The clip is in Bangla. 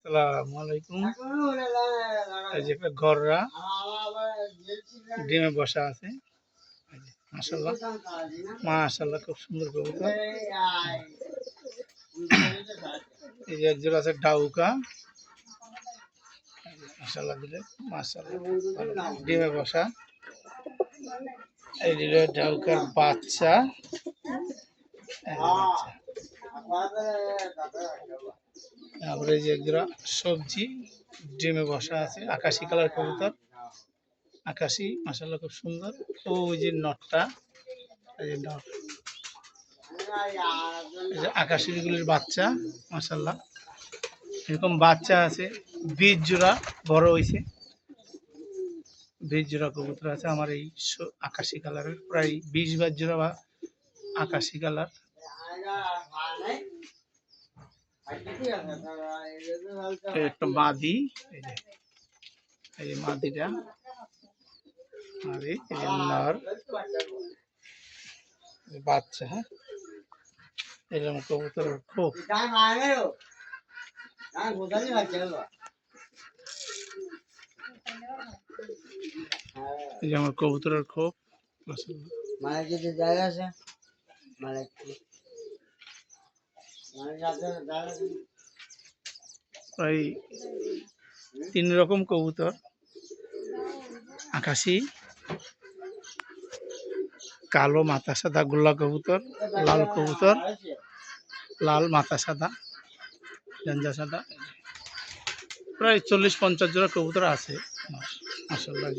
আসসালামু আলাইকুম। এই যে একটা গররা ডিমে বসা আছে। মাশাআল্লাহ মাশাআল্লাহ, খুব সুন্দর কবুতর। এই যে একজোড়া আছে ডাউকা। মাশাআল্লাহ দিলে মাশাআল্লাহ ডিমে বসা। এই দিলে ডাউকার বাচ্চা। তারপরে এই যে একজোড়া সবজি ডিমে বসা আছে, আকাশি কালার কবুতর। আকাশি মাশাআল্লাহ খুব সুন্দর। ওই যে নটটা, এই যে নট, এই যে আকাশিগুলির বাচ্চা মাশাআল্লাহ। এরকম বাচ্চা আছে 20 জোড়া, বড় হয়েছে 20 জোড়া কবুতর আছে আমার এই আকাশি কালারের, প্রায় 20-22 জোড়া বা আকাশি কালার। একটা মাদি, এই যে মাদিটা, মাদি, এই যে নর বাচ্চা। হ্যাঁ, এরকম কবুতর খুব। এই যে আমার কবুতরের খোপ। মানে যদি জায়গা আছে মানে প্রায় 3 রকম কবুতর, আকাশি, কালো মাথা সাদা গোল্লা কবুতর, লাল কবুতর, লাল মাথা সাদা লেঞ্জা সাদা, প্রায় 40-50 জোড়া কবুতর আছে মাশাআল্লাহ।